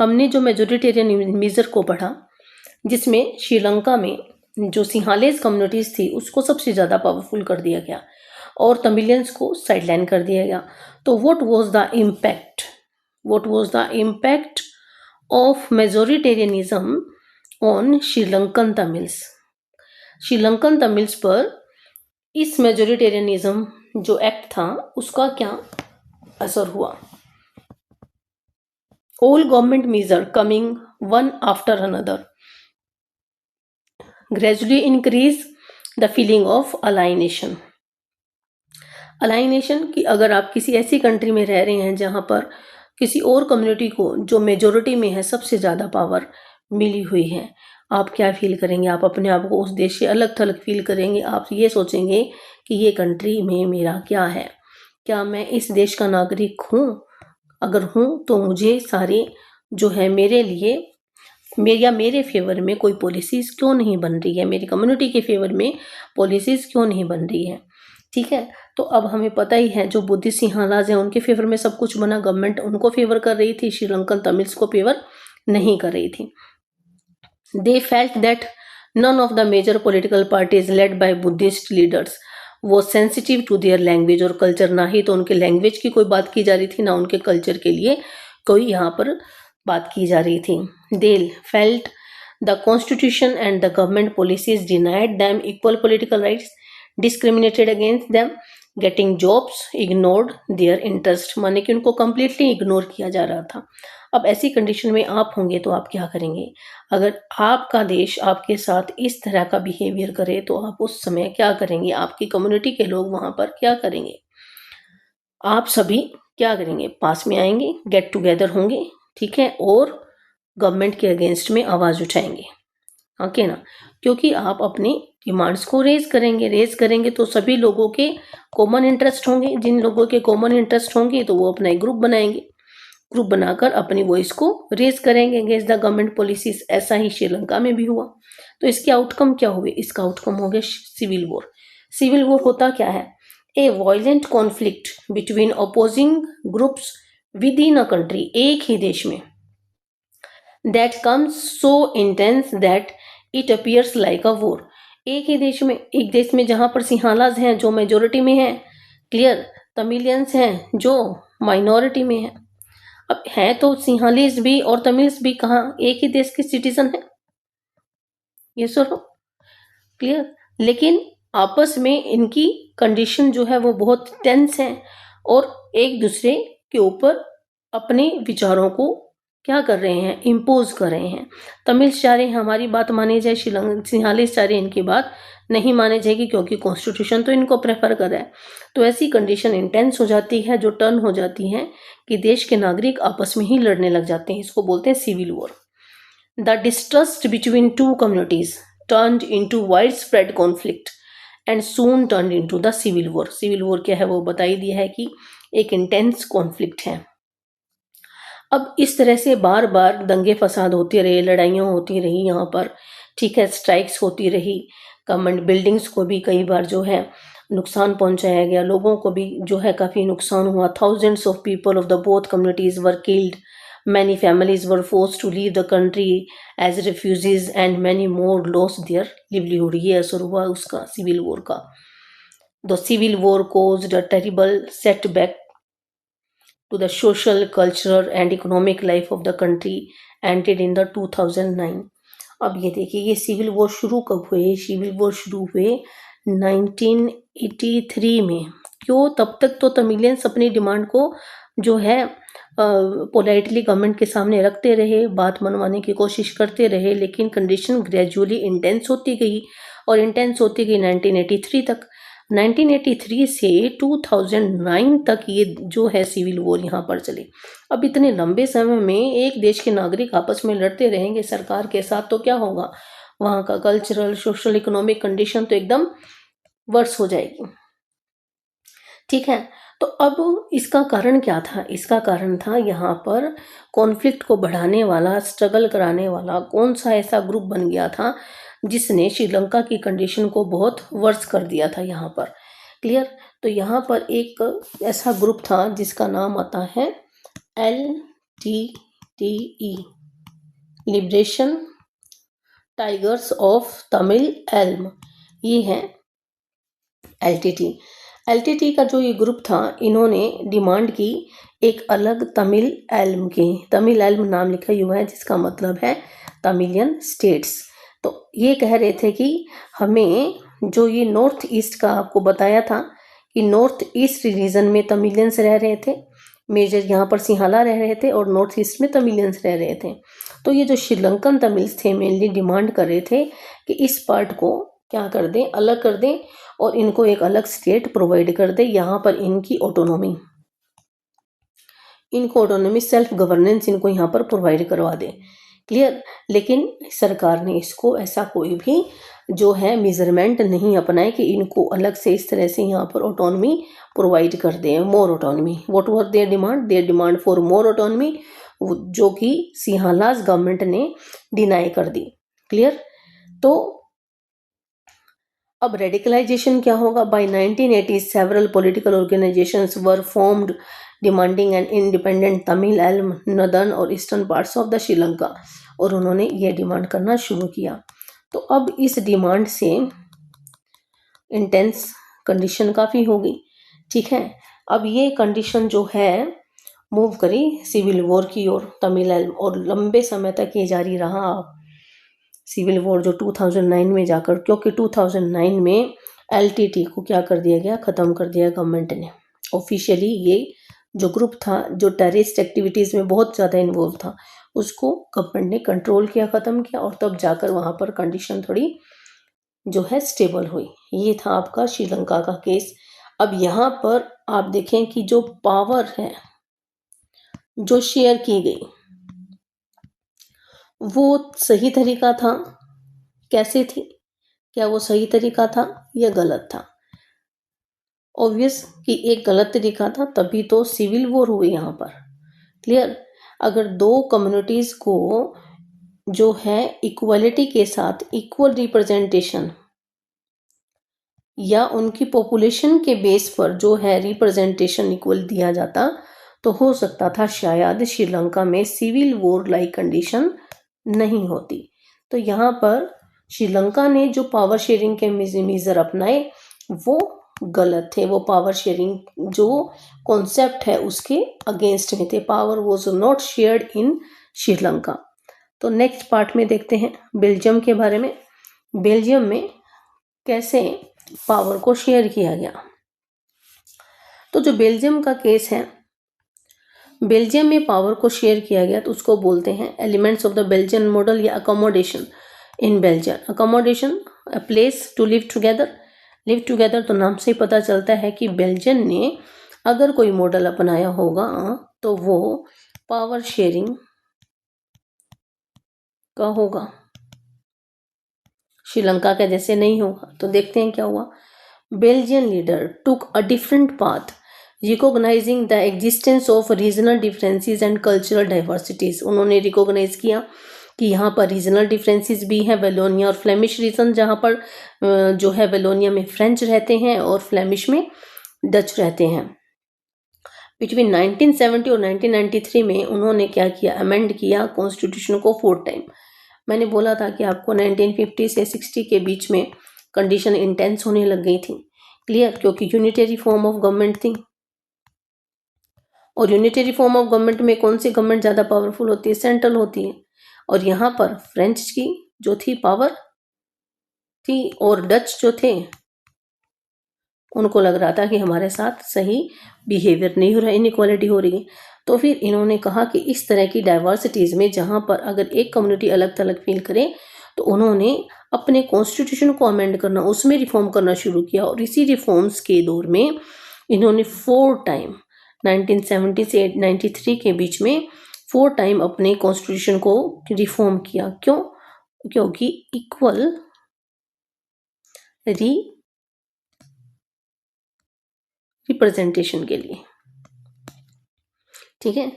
हमने जो majoritarian major को पढ़ा, जिसमें श्रीलंका में जो सिंहालेज कम्युनिटीज थी उसको सबसे ज़्यादा पावरफुल कर दिया गया और तमिलियंस को साइडलाइन कर दिया गया। तो what was the impact of majoritarianism on Sri Lankan Tamils. Sri Lankan Tamils पर इस मेजोरिटेरियनिज्म जो एक्ट था उसका क्या असर हुआ। All government major coming one after another gradually increase the feeling of alienation। Alienation कि अगर आप किसी ऐसी कंट्री में रह रहे हैं जहां पर किसी और कम्युनिटी को जो मेजोरिटी में है सबसे ज़्यादा पावर मिली हुई है, आप क्या फील करेंगे? आप अपने आप को उस देश से अलग थलग फील करेंगे। आप ये सोचेंगे कि ये कंट्री में मेरा क्या है, क्या मैं इस देश का नागरिक हूँ? अगर हूँ तो मुझे सारे जो है मेरे लिए मेरे फेवर में कोई पॉलिसीज क्यों नहीं बन रही है, मेरी कम्युनिटी के फेवर में पॉलिसीज क्यों नहीं बन रही है। ठीक है, तो अब हमें पता ही है जो बुद्धिस्ट सिंहालाज हैं उनके फेवर में सब कुछ बना, गवर्नमेंट उनको फेवर कर रही थी, श्रीलंकन तमिल्स को फेवर नहीं कर रही थी। They felt that none of the major political parties led by Buddhist leaders वो सेंसिटिव टू देयर लैंग्वेज और कल्चर। ना ही तो उनके लैंग्वेज की कोई बात की जा रही थी, ना उनके कल्चर के लिए कोई यहाँ पर बात की जा रही थी। They felt the constitution and the government policies denied them equal political rights, discriminated against them, getting jobs, ignored their interest. माने कि उनको कंप्लीटली इग्नोर किया जा रहा था। अब ऐसी कंडीशन में आप होंगे तो आप क्या करेंगे? अगर आपका देश आपके साथ इस तरह का बिहेवियर करे तो आप उस समय क्या करेंगे? आपकी कम्युनिटी के लोग वहां पर क्या करेंगे? आप सभी क्या करेंगे? पास में आएंगे, गेट टुगेदर होंगे, ठीक है, और गवर्नमेंट के अगेंस्ट में आवाज उठाएंगे, ओके ना? क्योंकि आप अपनी डिमांड्स को रेज करेंगे तो सभी लोगों के कॉमन इंटरेस्ट होंगे। जिन लोगों के कॉमन इंटरेस्ट होंगे तो वो अपना एक ग्रुप बनाएंगे, ग्रुप बनाकर अपनी वॉइस को रेज करेंगे अगेंस्ट द गवर्नमेंट पॉलिसीज। ऐसा ही श्रीलंका में भी हुआ। तो इसके आउटकम क्या हुए? इसका आउटकम हो गया सिविल वॉर। सिविल वॉर होता क्या है? ए violent conflict between opposing groups with in a country, एक ही देश में, that comes so intense that it appears like a war. एक ही देश में, एक देश में जहां पर सिंहालाज हैं जो मेजोरिटी में हैं, क्लियर, तमिलियंस हैं जो माइनॉरिटी में हैं। अब है तो सिंहालीज भी और तमिल्स भी कहाँ एक ही देश के सिटीजन हैं, ये सुनो, क्लियर। लेकिन आपस में इनकी कंडीशन जो है वो बहुत टेंस है और एक दूसरे के ऊपर अपने विचारों को क्या कर रहे हैं? इम्पोज कर रहे हैं। तमिल्स चाह रहे हैं हमारी बात मानी जाए, सिंहालीज चाह रहे हैं इनकी बात नहीं मानी जाएगी क्योंकि कॉन्स्टिट्यूशन तो इनको प्रेफर कर रहा है। तो ऐसी कंडीशन इंटेंस हो जाती है, जो टर्न हो जाती है कि देश के नागरिक आपस में ही लड़ने लग जाते हैं। इसको बोलते हैं civil war. The distrust between two communities turned into wide spread conflict and soon turned into the civil war. Civil war क्या है वो बता ही दिया है कि एक इंटेंस कॉन्फ्लिक्ट है। अब इस तरह से बार बार दंगे फसाद होते रहे, लड़ाइयाँ होती रही यहाँ पर, ठीक है, स्ट्राइक्स होती रही, गवर्नमेंट बिल्डिंग्स को भी कई बार जो है नुकसान पहुंचाया गया, लोगों को भी जो है काफ़ी नुकसान हुआ। Thousands of people of the both communities were killed, many families were forced to leave the country as refugees and many more lost their livelihood. ये असर हुआ उसका, सिविल वॉर का। The civil war caused a terrible setback to the social, cultural and economic life of the country ended in the 2009। अब ये देखिए ये civil war शुरू कब हुए? सिविल वॉर शुरू हुए 1983 में। क्यों? तब तक तो तमिलियंस अपनी डिमांड को जो है पोलाइटली गवर्नमेंट के सामने रखते रहे, बात मनवाने की कोशिश करते रहे, लेकिन कंडीशन ग्रेजुअली इंटेंस होती गई और इंटेंस होती गई 1983 तक। 1983 से 2009 तक ये जो है सिविल वॉर यहाँ पर चले। अब इतने लंबे समय में एक देश के नागरिक आपस में लड़ते रहेंगे सरकार के साथ तो क्या होगा? वहाँ का कल्चरल, सोशल, इकोनॉमिक कंडीशन तो एकदम वर्स हो जाएगी, ठीक है। तो अब इसका कारण क्या था? इसका कारण था यहाँ पर कॉन्फ्लिक्ट को बढ़ाने वाला, स्ट्रगल कराने वाला कौन सा ऐसा ग्रुप बन गया था जिसने श्रीलंका की कंडीशन को बहुत वर्स कर दिया था यहाँ पर, क्लियर। तो यहाँ पर एक ऐसा ग्रुप था जिसका नाम आता है LTTE, TE liberation tigers of Tamil Elm, ये है LTT। LTT का जो ये ग्रुप था, इन्होंने डिमांड की एक अलग तमिल एल्म की। तमिल एल्म नाम लिखा हुआ है जिसका मतलब है तमिलियन स्टेट्स। तो ये कह रहे थे कि हमें जो ये नॉर्थ ईस्ट का आपको बताया था कि नॉर्थ ईस्ट रीजन में तमिलियंस रह रहे थे, मेजर यहाँ पर सिंहाला रह रहे थे और नॉर्थ ईस्ट में तमिलियंस रह रहे थे। तो ये जो श्रीलंकन तमिल्स थे मेनली डिमांड कर रहे थे कि इस पार्ट को क्या कर दें, अलग कर दें और इनको एक अलग स्टेट प्रोवाइड कर दे, यहाँ पर इनकी ऑटोनॉमी, सेल्फ गवर्नेंस इनको यहाँ पर प्रोवाइड करवा दे। क्लियर। लेकिन सरकार ने इसको ऐसा कोई भी जो है मेजरमेंट नहीं अपनाए कि इनको अलग से इस तरह से यहाँ पर ऑटोनॉमी प्रोवाइड कर दे, more autonomy. What was their demand for more autonomy, जो कि सिंहालाज गवर्नमेंट ने डिनाई कर दी। क्लियर। तो अब रेडिकलाइजेशन क्या होगा? By 1980 several political organisations were formed demanding an independent Tamil Eelam northern और eastern parts of the Sri Lanka, और उन्होंने ये डिमांड करना शुरू किया। तो अब इस डिमांड से इंटेंस कंडीशन काफ़ी हो गई। ठीक है। अब ये कंडीशन जो है मूव करी सिविल वॉर की ओर तमिल एल्म, और लंबे समय तक ये जारी रहा सिविल वॉर जो 2009 में जाकर, क्योंकि 2009 में LTT को क्या कर दिया गया, ख़त्म कर दिया गवर्नमेंट ने ऑफिशियली। ये जो ग्रुप था जो टेररिस्ट एक्टिविटीज़ में बहुत ज़्यादा इन्वॉल्व था, उसको गवर्नमेंट ने कंट्रोल किया, ख़त्म किया, और तब जाकर वहाँ पर कंडीशन थोड़ी जो है स्टेबल हुई। ये था आपका श्रीलंका का केस। अब यहाँ पर आप देखें कि जो पावर है जो शेयर की गई वो सही तरीका था, कैसे थी, क्या वो सही तरीका था या गलत था? ऑब्वियस कि एक गलत तरीका था, तभी तो सिविल वॉर हुई यहाँ पर। क्लियर। अगर दो कम्युनिटीज़ को जो है इक्वलिटी के साथ इक्वल रिप्रेजेंटेशन या उनकी पॉपुलेशन के बेस पर जो है रिप्रेजेंटेशन इक्वल दिया जाता, तो हो सकता था शायद श्रीलंका में सिविल वॉर लाइक कंडीशन नहीं होती। तो यहाँ पर श्रीलंका ने जो पावर शेयरिंग के मेजर अपनाए वो गलत थे। वो पावर शेयरिंग जो कॉन्सेप्ट है उसके अगेंस्ट में थे। Power was not shared in Sri Lanka. तो नेक्स्ट पार्ट में देखते हैं बेल्जियम के बारे में। बेल्जियम में कैसे पावर को शेयर किया गया। तो जो बेल्जियम का केस है, बेल्जियम में पावर को शेयर किया गया, तो उसको बोलते हैं elements of the Belgian model या accommodation in Belgium. Accommodation, a place to live together. Live together तो नाम से ही पता चलता है कि बेल्जियम ने अगर कोई मॉडल अपनाया होगा तो वो पावर शेयरिंग का होगा, श्रीलंका का जैसे नहीं होगा। तो देखते हैं क्या हुआ। Belgian leader took a different path recognising the existence of regional differences and cultural diversities. उन्होंने रिकॉग्नाइज किया कि यहाँ पर रीजनल डिफरेंसेस भी हैं। वेलोनिया और फ्लेमिश रीजन, जहाँ पर जो है वेलोनिया में फ्रेंच रहते हैं और फ्लेमिश में डच रहते हैं। बिटवीन 1970 और 1993 में उन्होंने क्या किया, अमेंड किया कॉन्स्टिट्यूशन को 4 टाइम। मैंने बोला था कि आपको 1950 से 60 के बीच में कंडीशन इंटेंस होने लग गई थी। क्लियर। क्योंकि यूनिटरी फॉर्म ऑफ गवर्नमेंट थी, और यूनिटरी फॉर्म ऑफ गवर्नमेंट में कौन सी गवर्नमेंट ज़्यादा पावरफुल होती है? सेंट्रल होती है। और यहाँ पर फ्रेंच की जो थी पावर थी, और डच जो थे उनको लग रहा था कि हमारे साथ सही बिहेवियर नहीं हो रहा, इनइक्वालिटी हो रही है। तो फिर इन्होंने कहा कि इस तरह की डाइवर्सिटीज़ में जहाँ पर अगर एक कम्युनिटी अलग थलग फील करे, तो उन्होंने अपने कॉन्स्टिट्यूशन को अमेंड करना, उसमें रिफॉर्म करना शुरू किया। और इसी रिफॉर्म्स के दौर में इन्होंने 4 टाइम 1970 से 93 के बीच में 4 टाइम अपने कॉन्स्टिट्यूशन को रिफॉर्म किया। क्यों? क्योंकि इक्वल रिप्रेजेंटेशन के लिए। ठीक है।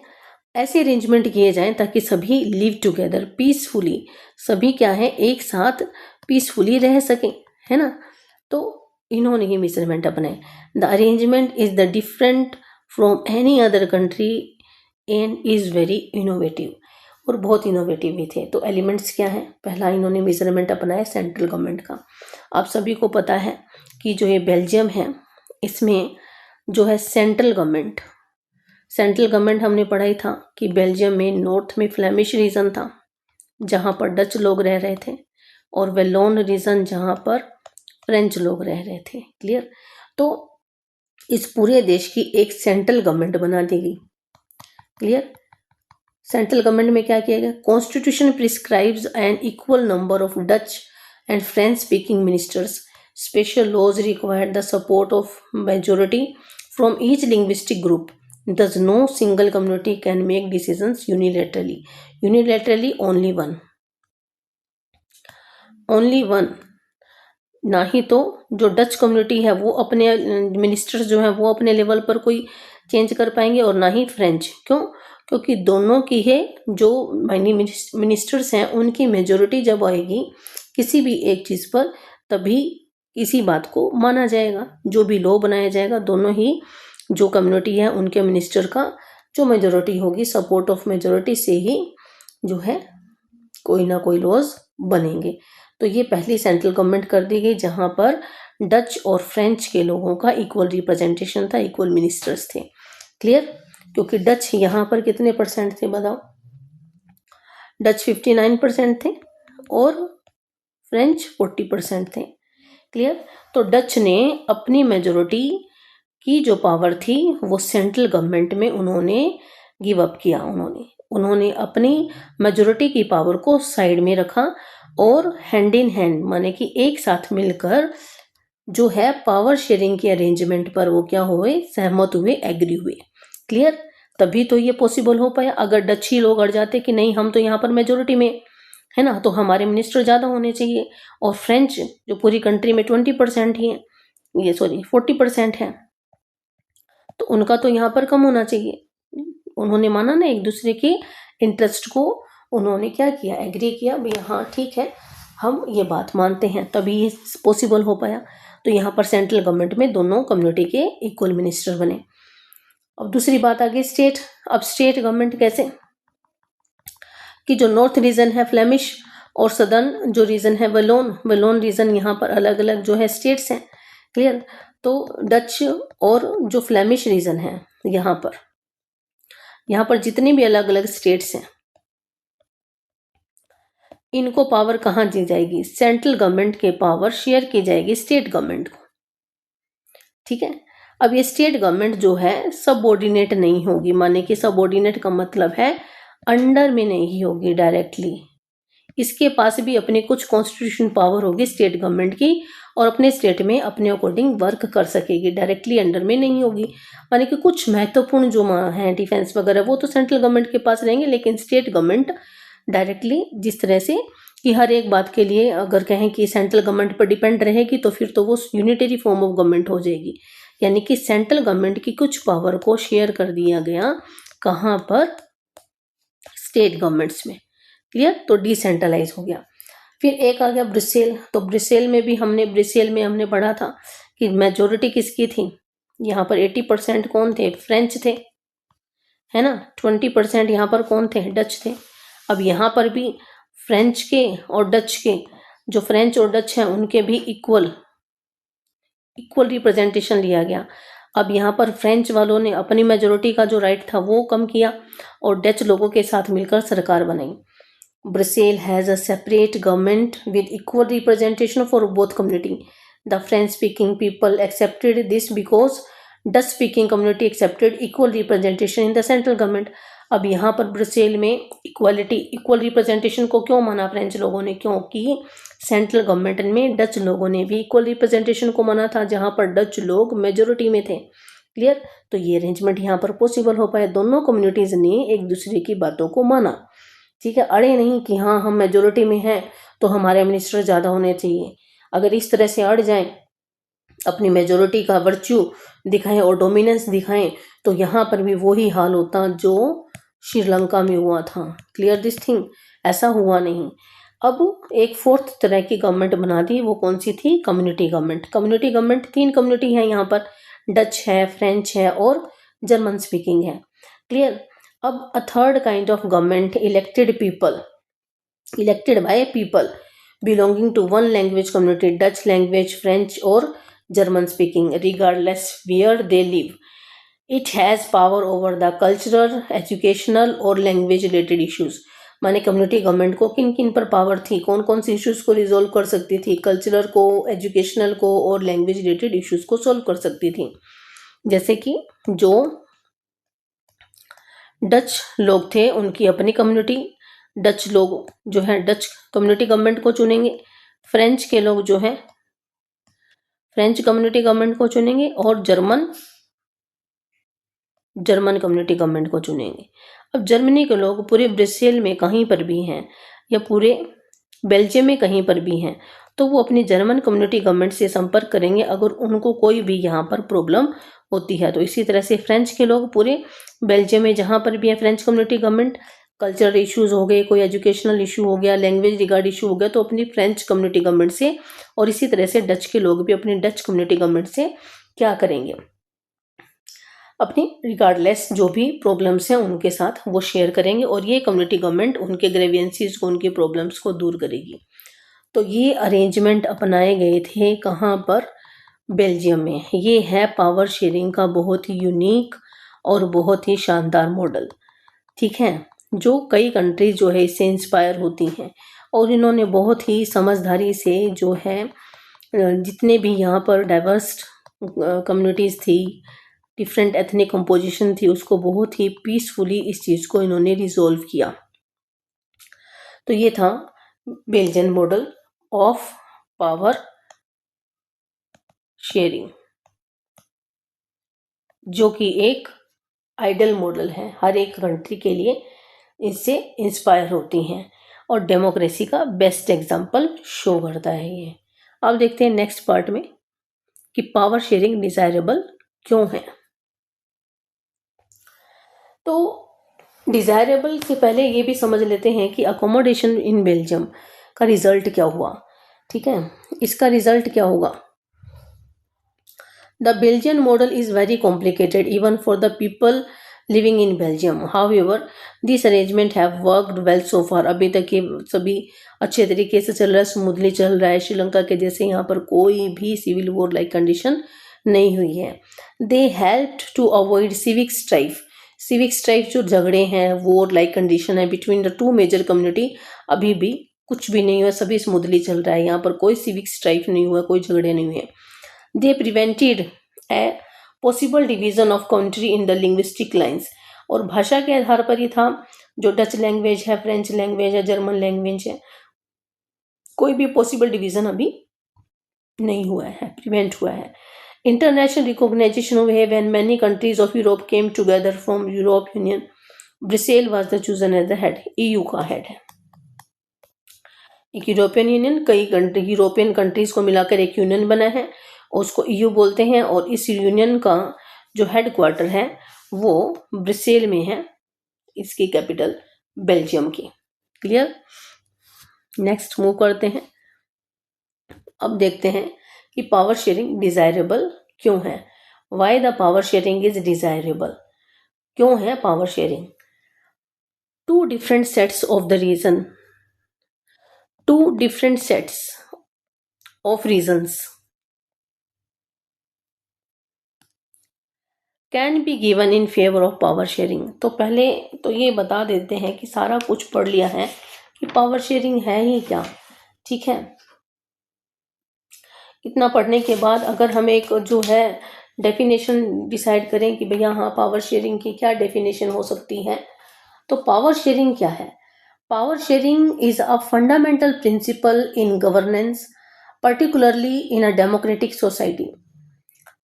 ऐसे अरेंजमेंट किए जाएं ताकि सभी लिव टुगेदर पीसफुली, सभी क्या है एक साथ पीसफुली रह सकें, है ना। तो इन्होंने ये मेजरमेंट अपनाए। The arrangement is the different from any other country and is very innovative, और बहुत इनोवेटिव भी थे। तो एलिमेंट्स क्या हैं? पहला इन्होंने मेजरमेंट अपनाया सेंट्रल गवर्नमेंट का। आप सभी को पता है कि जो ये बेल्जियम है, इसमें जो है सेंट्रल गवर्नमेंट हमने पढ़ा ही था कि बेल्जियम में नॉर्थ में फ्लेमिश रीजन था जहाँ पर डच लोग रह रहे थे, और वेलोन रीजन जहाँ पर फ्रेंच लोग रह रहे थे। क्लियर? तो इस पूरे देश की एक सेंट्रल गवर्नमेंट बना दी गई। क्लियर? सेंट्रल गवर्नमेंट में क्या किया गया? Constitution prescribes an equal number of Dutch and French speaking ministers. Special laws required the support of majority from each linguistic group. Thus, no single community can make decisions unilaterally. Unilaterally, only one. ना ही तो जो Dutch community है वो अपने ministers जो हैं वो अपने लेवल पर कोई चेंज कर पाएंगे, और ना ही फ्रेंच। क्यों? क्योंकि दोनों की है जो मिनिस्टर्स हैं उनकी मेजोरिटी जब आएगी किसी भी एक चीज़ पर, तभी किसी बात को माना जाएगा। जो भी लॉ बनाया जाएगा, दोनों ही जो कम्युनिटी है उनके मिनिस्टर का जो मेजोरिटी होगी, सपोर्ट ऑफ मेजोरिटी से ही जो है कोई ना कोई लॉज बनेंगे। तो ये पहली सेंट्रल गवर्नमेंट कर दी गई जहां पर डच और फ्रेंच के लोगों का इक्वल रिप्रेजेंटेशन था, इक्वल मिनिस्टर्स थे। क्लियर? क्योंकि डच यहाँ पर कितने परसेंट थे बताओ? डच 59% थे और फ्रेंच 40% थे। क्लियर? तो डच ने अपनी मेजोरिटी की जो पावर थी वो सेंट्रल गवर्नमेंट में उन्होंने गिव अप किया। उन्होंने अपनी मेजोरिटी की पावर को साइड में रखा और हैंड इन हैंड, माने कि एक साथ मिलकर जो है पावर शेयरिंग के अरेंजमेंट पर वो क्या हुए? सहमत हुए, एग्री हुए। क्लियर? तभी तो ये पॉसिबल हो पाया। अगर डची लोग अड़ जाते कि नहीं हम तो यहाँ पर मेजोरिटी में है ना, तो हमारे मिनिस्टर ज़्यादा होने चाहिए, और फ्रेंच जो पूरी कंट्री में 20% ही है, ये 40% है, तो उनका तो यहाँ पर कम होना चाहिए। उन्होंने माना ना एक दूसरे के इंटरेस्ट को, उन्होंने क्या किया? एग्री किया भाई हाँ ठीक है हम ये बात मानते हैं, तभी ये पॉसिबल हो पाया। तो यहाँ पर सेंट्रल गवर्नमेंट में दोनों कम्युनिटी के इक्वल मिनिस्टर बने। अब दूसरी बात आ गई स्टेट। अब स्टेट गवर्नमेंट कैसे? कि जो नॉर्थ रीजन है फ्लेमिश और सदर्न जो रीजन है वेलोन रीजन, यहाँ पर अलग अलग जो है स्टेट्स हैं। क्लियर? तो डच और जो फ्लेमिश रीजन है यहाँ पर जितनी भी अलग अलग स्टेट्स हैं, इनको पावर कहाँ दी जाएगी? सेंट्रल गवर्नमेंट के पावर शेयर की जाएगी स्टेट गवर्नमेंट को। ठीक है? अब ये स्टेट गवर्नमेंट जो है सबऑर्डिनेट नहीं होगी, माने कि सबऑर्डिनेट का मतलब है अंडर में नहीं होगी डायरेक्टली। इसके पास भी अपने कुछ कॉन्स्टिट्यूशन पावर होगी स्टेट गवर्नमेंट की, और अपने स्टेट में अपने अकॉर्डिंग वर्क कर सकेगी, डायरेक्टली अंडर में नहीं होगी। माने कि कुछ महत्वपूर्ण जो है डिफेंस वगैरह वो तो सेंट्रल गवर्नमेंट के पास रहेंगे, लेकिन स्टेट गवर्नमेंट डायरेक्टली जिस तरह से कि हर एक बात के लिए अगर कहें कि सेंट्रल गवर्नमेंट पर डिपेंड रहेगी तो फिर तो वो यूनिटरी फॉर्म ऑफ गवर्नमेंट हो जाएगी। यानी कि सेंट्रल गवर्नमेंट की कुछ पावर को शेयर कर दिया गया कहाँ पर? स्टेट गवर्नमेंट्स में। क्लियर? तो डिसेंट्रलाइज हो गया। फिर एक आ गया ब्रिसेल। तो ब्रिसेल में हमने पढ़ा था कि मेजोरिटी किसकी थी? यहाँ पर 80% कौन थे? फ्रेंच थे, है ना। 20% यहाँ पर कौन थे? डच थे। अब यहाँ पर भी फ्रेंच के और डच के, जो फ्रेंच और डच हैं उनके भी इक्वल रिप्रेजेंटेशन लिया गया। अब यहाँ पर फ्रेंच वालों ने अपनी मेजोरिटी का जो राइट था वो कम किया और डच लोगों के साथ मिलकर सरकार बनाई। Brussels has a separate government with equal representation for both community. The French-speaking people accepted this because Dutch-speaking community accepted equal representation in the central government. अब यहाँ पर ब्रसेल में इक्वल रिप्रेजेंटेशन को क्यों माना फ्रेंच लोगों ने? क्योंकि सेंट्रल गवर्नमेंट में डच लोगों ने भी इक्वल रिप्रेजेंटेशन को माना था, जहाँ पर डच लोग मेजोरिटी में थे। क्लियर? तो ये अरेंजमेंट यहाँ पर पॉसिबल हो पाया। दोनों कम्युनिटीज ने एक दूसरे की बातों को माना। ठीक है? अड़े नहीं कि हाँ हम मेजोरिटी में हैं तो हमारे मिनिस्टर ज़्यादा होने चाहिए। अगर इस तरह से अड़ जाएं, अपनी मेजोरिटी का वर्च्यू दिखाएं और डोमिनेंस दिखाएं, तो यहाँ पर भी वही हाल होता जो श्रीलंका में हुआ था। Clear this thing? ऐसा हुआ नहीं। अब एक फोर्थ तरह की गवर्नमेंट बना दी। वो कौन सी थी? Community government. 3 कम्युनिटी है यहाँ पर, डच है, फ्रेंच है और जर्मन स्पीकिंग है। क्लियर? अब a third kind of government elected by people belonging to one language community, Dutch language, French or German speaking, regardless where they live. It has power over the cultural, educational और language related issues. माने community government को किन किन पर power थी, कौन कौन से इश्यूज को रिजोल्व कर सकती थी, कल्चरल को, एजुकेशनल को और लैंग्वेज रिलेटेड इश्यूज को सॉल्व कर सकती थी। जैसे कि जो डच लोग थे उनकी अपनी कम्युनिटी, डच लोग जो है डच कम्युनिटी गवर्नमेंट को चुनेंगे, फ्रेंच के लोग जो है फ्रेंच कम्युनिटी गवर्नमेंट को चुनेंगे और जर्मन कम्युनिटी गवर्नमेंट को चुनेंगे। अब जर्मनी के लोग पूरे ब्रिसेल में कहीं पर भी हैं या पूरे बेल्जियम में कहीं पर भी हैं तो वो अपनी जर्मन कम्युनिटी गवर्नमेंट से संपर्क करेंगे अगर उनको कोई भी यहाँ पर प्रॉब्लम होती है। तो इसी तरह से फ्रेंच के लोग पूरे बेल्जियम में जहाँ पर भी है French community government, cultural issues हो गए, कोई एजुकेशनल इशू हो गया, लैंग्वेज रिगार्ड इशू हो गया तो अपनी फ्रेंच कम्युनिटी गवर्नमेंट से, और इसी तरह से डच के लोग भी अपनी डच कम्युनिटी गवर्नमेंट से क्या करेंगे, अपनी रिगार्डलेस जो भी प्रॉब्लम्स हैं उनके साथ वो शेयर करेंगे और ये कम्युनिटी गवर्नमेंट उनके ग्रेवियंसीज को, उनकी प्रॉब्लम्स को दूर करेगी। तो ये अरेंजमेंट अपनाए गए थे कहाँ पर, बेल्जियम में। ये है पावर शेयरिंग का बहुत ही यूनिक और बहुत ही शानदार मॉडल, ठीक है, जो कई कंट्रीज जो है इससे इंस्पायर होती हैं और इन्होंने बहुत ही समझदारी से जो है जितने भी यहाँ पर डाइवर्स कम्युनिटीज़ थी, डिफरेंट एथनिक कंपोजिशन थी, उसको बहुत ही पीसफुली इस चीज़ को इन्होंने रिजोल्व किया। तो ये था Belgian model of power sharing, जो कि एक आइडल मॉडल है, हर एक कंट्री के लिए इससे इंस्पायर होती हैं और डेमोक्रेसी का बेस्ट एग्जाम्पल शो करता है ये। अब देखते हैं नेक्स्ट पार्ट में कि पावर शेयरिंग डिजायरेबल क्यों है। तो डिजायरेबल से पहले ये भी समझ लेते हैं कि अकोमोडेशन इन बेल्जियम का रिजल्ट क्या हुआ, ठीक है, इसका रिजल्ट क्या होगा। The Belgian model is very complicated even for the people living in Belgium. However, this arrangement have worked well so far. अभी तक ये सभी अच्छे तरीके से चल रहा है, स्मूथली चल रहा है। श्रीलंका के जैसे यहाँ पर कोई भी सिविल वॉर लाइक कंडीशन नहीं हुई है। They helped to avoid civic strife. Civic strife जो झगड़े हैं, वॉर लाइक कंडीशन है between the two major community, अभी भी कुछ भी नहीं हुआ, सभी स्मूथली चल रहा है। यहाँ पर कोई सिविक स्ट्राइफ नहीं हुआ, कोई झगड़े नहीं हुए। They prevented a possible division of country in the linguistic lines. और भाषा के आधार पर ही था, जो डच लैंग्वेज है, फ्रेंच लैंग्वेज है, जर्मन लैंग्वेज है, कोई भी पॉसिबल डिवीजन अभी नहीं हुआ है, प्रिवेंट हुआ है। इंटरनेशनल रिकॉग्नाइजेशन हुए when many countries of Europe came together from Europe union, Brussels was the chosen as the head, EU का हेड है। एक यूरोपियन यूनियन, कई यूरोपियन कंट्रीज को मिलाकर एक यूनियन बना है, उसको ईयू बोलते हैं और इस यूनियन का जो हेडक्वार्टर है वो ब्रिसेल में है, इसकी कैपिटल बेल्जियम की। क्लियर, नेक्स्ट मूव करते हैं। अब देखते हैं कि पावर शेयरिंग डिजायरेबल क्यों है, why the power sharing is desirable, क्यों है power sharing. Two different sets of the reason, two different sets of reasons can be given in favour of power sharing. तो पहले तो ये बता देते हैं कि सारा कुछ पढ़ लिया है कि पावर शेयरिंग है ही क्या, ठीक है। इतना पढ़ने के बाद अगर हम एक जो है डेफिनेशन डिसाइड करें कि भैया हाँ पावर शेयरिंग की क्या डेफिनेशन हो सकती है, तो पावर शेयरिंग क्या है। Power sharing is a fundamental principle in governance, particularly in a democratic society.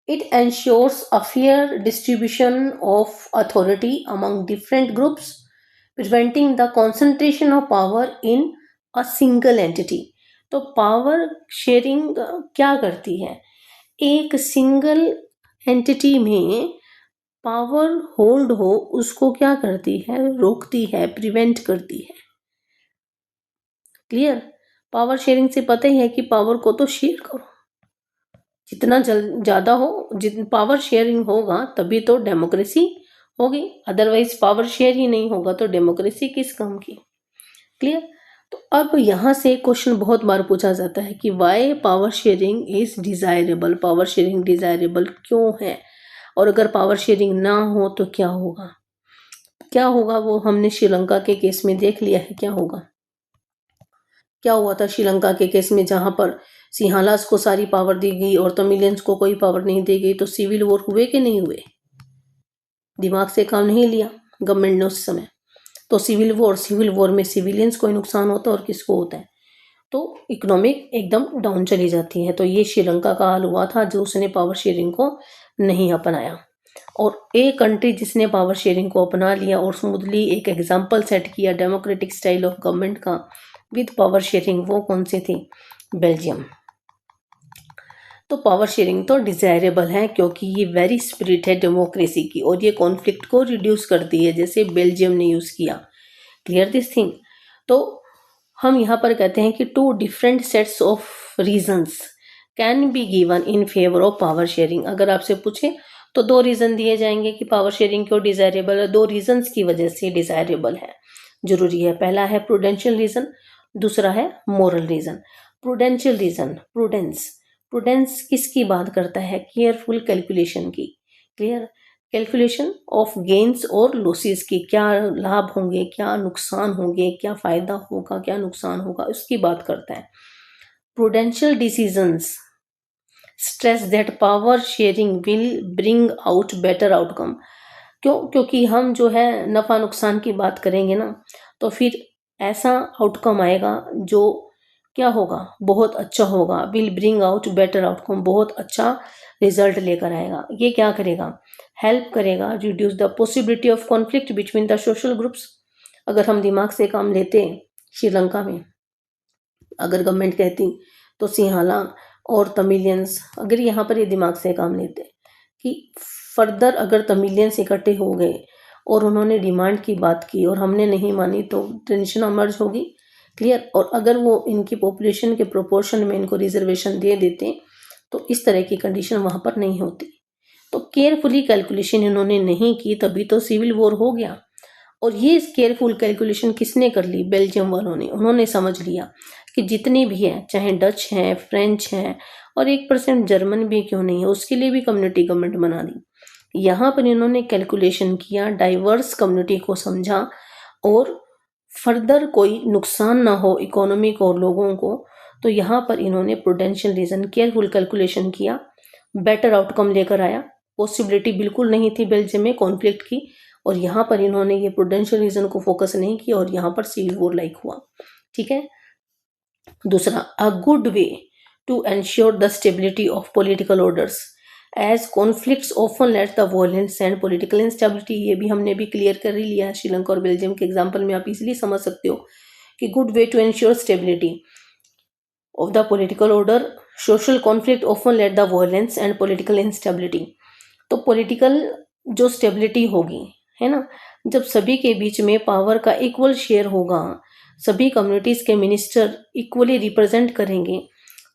It ensures a fair distribution of authority among different groups, preventing the concentration of power in a single entity. तो power sharing क्या करती है, एक single entity में power hold हो उसको क्या करती है, रोकती है, प्रिवेंट करती है। क्लियर, पावर शेयरिंग से पता ही है कि पावर को तो शेयर करो, जितना ज़्यादा हो, जितना पावर शेयरिंग होगा तभी तो डेमोक्रेसी होगी, अदरवाइज पावर शेयर ही नहीं होगा तो डेमोक्रेसी किस काम की। क्लियर। तो अब यहाँ से क्वेश्चन बहुत बार पूछा जाता है कि why power sharing is desirable, power sharing desirable क्यों है, और अगर पावर शेयरिंग ना हो तो क्या होगा। क्या होगा वो हमने श्रीलंका के केस में देख लिया है क्या होगा। क्या हुआ था श्रीलंका के केस में, जहां पर सिंहालास को सारी पावर दी गई और तमिलियंस को कोई पावर नहीं दी गई, तो सिविल वॉर हुए कि नहीं हुए। दिमाग से काम नहीं लिया गवर्नमेंट ने उस समय। तो सिविल वॉर में सिविलियंस को ही नुकसान होता है और किसको होता है, तो इकोनॉमिक एकदम डाउन चली जाती है। तो ये श्रीलंका का हाल हुआ था जो उसने पावर शेयरिंग को नहीं अपनाया। और एक कंट्री जिसने पावर शेयरिंग को अपना लिया और स्मूथली एक एग्जाम्पल सेट किया डेमोक्रेटिक स्टाइल ऑफ गवर्नमेंट का विद पावर शेयरिंग, वो कौन सी थी, बेल्जियम। तो पावर शेयरिंग तो डिजायरेबल है क्योंकि ये वेरी स्पिरिट है डेमोक्रेसी की और ये कॉन्फ्लिक्ट को रिड्यूस करती है, जैसे बेल्जियम ने यूज किया। Clear this thing. तो हम यहाँ पर कहते हैं कि 2 different sets of reasons can be given in favour of power sharing. अगर आपसे पूछे तो 2 रीजन दिए जाएंगे कि पावर शेयरिंग क्यों डिजायरेबल है, 2 रीजंस की वजह से डिजायरेबल है, जरूरी है। पहला है प्रूडेंशियल रीजन, दूसरा है moral reason. Prudential reason, prudence किसकी बात करता है, केयरफुल कैलकुलेशन की। क्लियर। कैलकुलेशन ऑफ गेन्स और लॉसेस की, क्या लाभ होंगे, क्या नुकसान होंगे, क्या फायदा होगा, क्या नुकसान होगा, उसकी बात करता है। Prudential decisions stress that power sharing will bring out better outcome. क्योंकि हम जो है नफा नुकसान की बात करेंगे ना, तो फिर ऐसा आउटकम आएगा जो क्या होगा, बहुत अच्छा होगा। Will bring out better outcome, बहुत अच्छा रिजल्ट लेकर आएगा। ये क्या करेगा, हेल्प करेगा reduce the possibility of conflict between the social groups. अगर हम दिमाग से काम लेते श्रीलंका में, अगर गवर्नमेंट कहती तो सिंहाला और तमिलियंस, अगर यहाँ पर ये दिमाग से काम लेते कि फर्दर अगर तमिलियंस इकट्ठे हो गए और उन्होंने डिमांड की बात की और हमने नहीं मानी तो टेंशन इमर्ज होगी। क्लियर। और अगर वो इनकी पॉपुलेशन के प्रोपोर्शन में इनको रिजर्वेशन दे देते तो इस तरह की कंडीशन वहां पर नहीं होती। तो केयरफुली कैलकुलेशन इन्होंने नहीं की, तभी तो सिविल वॉर हो गया। और ये केयरफुल कैलकुलेशन किसने कर ली, बेल्जियम वालों ने। उन्होंने समझ लिया कि जितने भी हैं, चाहे डच हैं, फ्रेंच हैं और 1% जर्मन भी क्यों नहीं है, उसके लिए भी कम्युनिटी गवर्नमेंट बना दी। यहाँ पर इन्होंने कैलकुलेशन किया, डाइवर्स कम्युनिटी को समझा और फर्दर कोई नुकसान ना हो इकोनॉमी को और लोगों को। तो यहाँ पर इन्होंने प्रूडेंशियल रीजन, केयरफुल कैलकुलेशन किया, बेटर आउटकम लेकर आया। पॉसिबिलिटी बिल्कुल नहीं थी बेल्जियम में कॉन्फ्लिक्ट की, और यहाँ पर इन्होंने ये प्रूडेंशियल रीजन को फोकस नहीं किया और यहाँ पर सिविल वॉर लाइक हुआ। ठीक है। दूसरा, a good way to ensure the stability of political orders as conflicts often lead the violence and political instability. ये भी हमने भी क्लियर कर ही लिया है श्रीलंका और बेल्जियम के एग्जाम्पल में, आप इजिली समझ सकते हो कि good way to ensure stability of the political order, social conflict often lead the violence and political instability. तो पॉलिटिकल जो स्टेबिलिटी होगी, है ना, जब सभी के बीच में पावर का इक्वल शेयर होगा, सभी कम्युनिटीज के मिनिस्टर इक्वली रिप्रेजेंट करेंगे,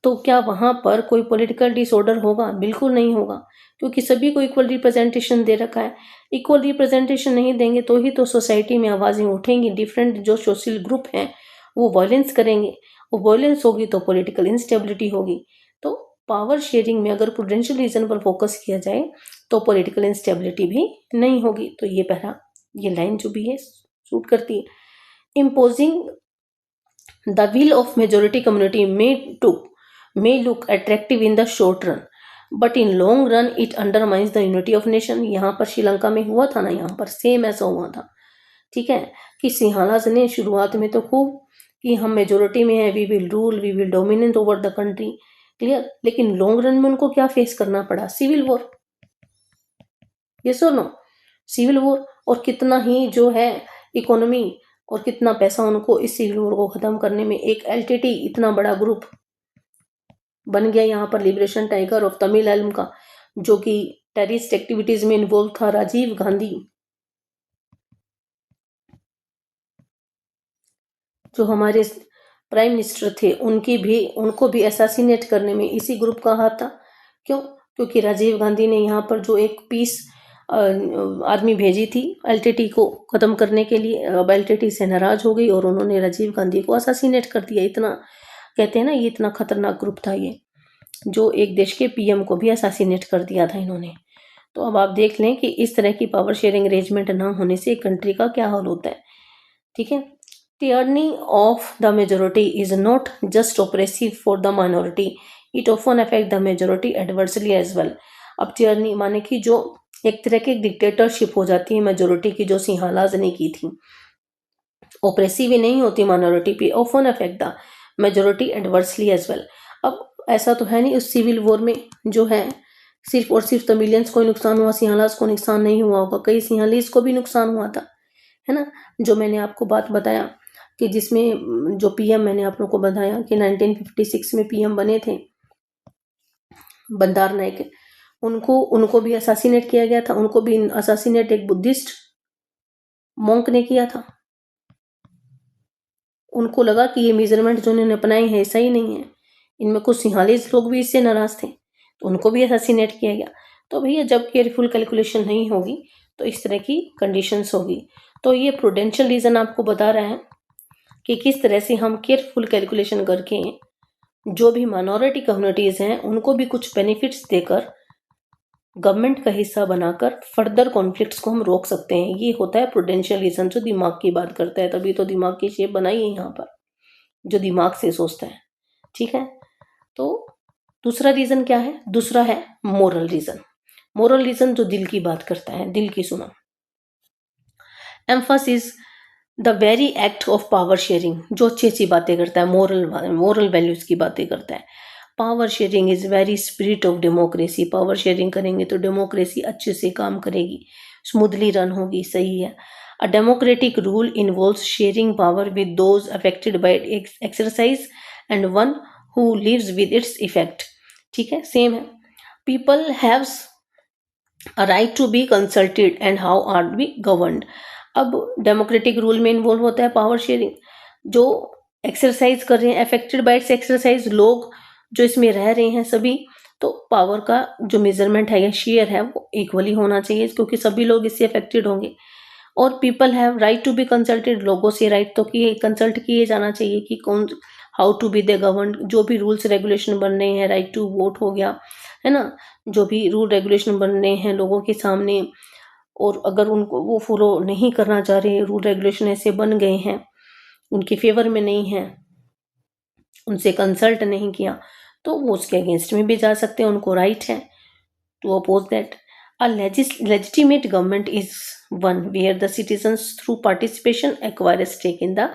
तो क्या वहां पर कोई पॉलिटिकल डिसऑर्डर होगा, बिल्कुल नहीं होगा, क्योंकि सभी को इक्वल रिप्रेजेंटेशन दे रखा है। इक्वल रिप्रेजेंटेशन नहीं देंगे तो ही तो सोसाइटी में आवाजें उठेंगी, डिफरेंट जो सोशल ग्रुप हैं वो वायलेंस करेंगे, वो वायलेंस होगी तो पॉलिटिकल इंस्टेबिलिटी होगी। तो पावर शेयरिंग में अगर प्रूडेंशियल रीजन पर फोकस किया जाए तो पॉलिटिकल इंस्टेबिलिटी भी नहीं होगी। तो ये पहला, ये लाइन जो भी है सूट करती है। Imposing the will of majority community may look attractive in the short run, but in long run it undermines the unity of nation। यहाँ पर श्रीलंका में हुआ था ना, यहाँ पर सेम ऐसा हुआ था। ठीक है, कि सिंहालास ने शुरुआत में तो खूब कि हम मेजोरिटी में है, we will rule, we will dominate over the country. Clear. लेकिन लॉन्ग रन में उनको क्या फेस करना पड़ा, सिविल वॉर। यस और नो, सिविल वॉर। और कितना ही जो है इकोनॉमी और कितना पैसा उनको इस सिविल वॉर को खत्म करने में, एक एलटीटी इतना बड़ा ग्रुप बन गया यहाँ पर, liberation tiger of Tamil Elm का, जो कि टेररिस्ट एक्टिविटीज में इन्वॉल्व था। राजीव गांधी जो हमारे प्राइम मिनिस्टर थे, उनको भी असैसिनेट करने में इसी ग्रुप का हाथ था। क्यों? क्योंकि राजीव गांधी ने यहाँ पर जो एक पीस आर्मी भेजी थी एलटीटी को ख़त्म करने के लिए। अब एलटीटी से नाराज़ हो गई और उन्होंने राजीव गांधी को असासिनेट कर दिया। इतना कहते हैं ना, ये इतना खतरनाक ग्रुप था ये, जो एक देश के पीएम को भी असासिनेट कर दिया था इन्होंने। तो अब आप देख लें कि इस तरह की पावर शेयरिंग अरेंजमेंट ना होने से एक कंट्री का क्या हाल होता है। ठीक है, tyranny of the majority is not just oppressive for the minority, it often affect the majority adversely as well। अब tyranny माने कि जो एक तरह की डिक्टेटरशिप हो जाती है मेजोरिटी की, जो सिंहालाज ने की थी, ओप्रेसिव ही नहीं होती माइनॉरिटी पे, often affect the majority adversely as well. अब ऐसा तो है नहीं, उस सिविल वॉर में जो है सिर्फ और सिर्फ तमिलियंस को ही नुकसान हुआ, सिंहालाज को नुकसान नहीं हुआ होगा, कई सिंहालीज को भी नुकसान हुआ था, है ना। जो मैंने आपको बात बताया कि जिसमें जो पीएम मैंने आप लोगों को बताया कि 1956 में पीएम बने थे बंदार नायक, उनको भी असासिनेट किया गया था। उनको भी असासिनेट एक बुद्धिस्ट मॉन्क ने किया था। उनको लगा कि ये मेजरमेंट जो उन्होंने अपनाए हैं सही नहीं है, इनमें कुछ सिंहालीज लोग भी इससे नाराज थे, तो उनको भी असासिनेट किया गया। तो भैया जब केयरफुल कैलकुलेशन नहीं होगी तो इस तरह की कंडीशंस होगी। तो ये प्रूडेंशियल रीजन आपको बता रहा है कि किस तरह से हम केयरफुल कैलकुलेशन करके जो भी माइनॉरिटी कम्युनिटीज हैं उनको भी कुछ बेनिफिट्स देकर गवर्नमेंट का हिस्सा बनाकर फर्दर कॉन्फ्लिक्ट्स को हम रोक सकते हैं। ये होता है प्रूडेंशियल रीजन, जो दिमाग की बात करता है। तभी तो दिमाग की शेप बनाई है यहाँ पर, जो दिमाग से सोचता है। ठीक है, तो दूसरा रीजन क्या है? दूसरा है मोरल रीजन। मोरल रीजन जो दिल की बात करता है, दिल की सुनो। Emphasis the very act of power sharing, जो अच्छी अच्छी बातें करता है, मोरल वैल्यूज की बातें करता है। Power sharing is very spirit of democracy. Power sharing करेंगे तो डेमोक्रेसी अच्छे से काम करेगी, स्मूथली रन होगी, सही है। A democratic rule involves sharing power with those affected by exercise and one who lives with its effect. ठीक है, सेम है। People haves a right to be consulted and how are be governed. अब democratic rule में involve होता है power sharing. जो exercise कर रहे हैं, अफेक्टेड बाय इट्स एक्सरसाइज, लोग जो इसमें रह रहे हैं सभी, तो पावर का जो मेजरमेंट है या शेयर है वो इक्वली होना चाहिए, क्योंकि सभी लोग इससे अफेक्टेड होंगे। और people have right to be consulted, लोगों से राइट तो किए कंसल्ट किए जाना चाहिए कि कौन how to be the govern, जो भी रूल्स रेगुलेशन बन रहे हैं, राइट टू वोट हो गया, है ना, जो भी रूल रेगुलेशन बन रहे हैं लोगों के सामने, और अगर उनको वो फॉलो नहीं करना चाह रहे, रूल रेगुलेशन ऐसे बन गए हैं उनके फेवर में नहीं है, उनसे कंसल्ट नहीं किया, तो वो उसके अगेंस्ट में भी जा सकते हैं, उनको राइट है to oppose that. A legitimate government is one where the citizens through participation acquire stake in the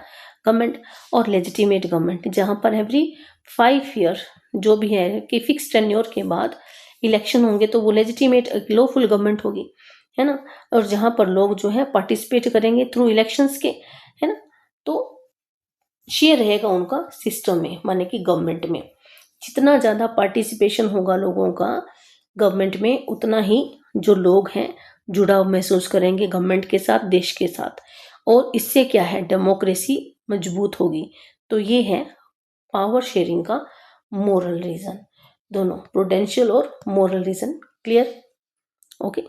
government. और लेजिटिमेट गवर्नमेंट जहाँ पर एवरी 5 ईयर जो भी है कि फिक्स टेन्योर के बाद इलेक्शन होंगे, तो वो लेजिटिमेट लॉफुल गवर्नमेंट होगी, है ना। और जहाँ पर लोग जो है पार्टिसिपेट करेंगे थ्रू इलेक्शंस के, है ना, तो शेयर रहेगा उनका सिस्टम में, माने कि गवर्नमेंट में। जितना ज़्यादा पार्टिसिपेशन होगा लोगों का गवर्नमेंट में, उतना ही जो लोग हैं जुड़ाव महसूस करेंगे गवर्नमेंट के साथ, देश के साथ, और इससे क्या है, डेमोक्रेसी मजबूत होगी। तो ये है पावर शेयरिंग का मोरल रीजन, दोनों प्रूडेंशियल और मोरल रीजन। क्लियर? ओके।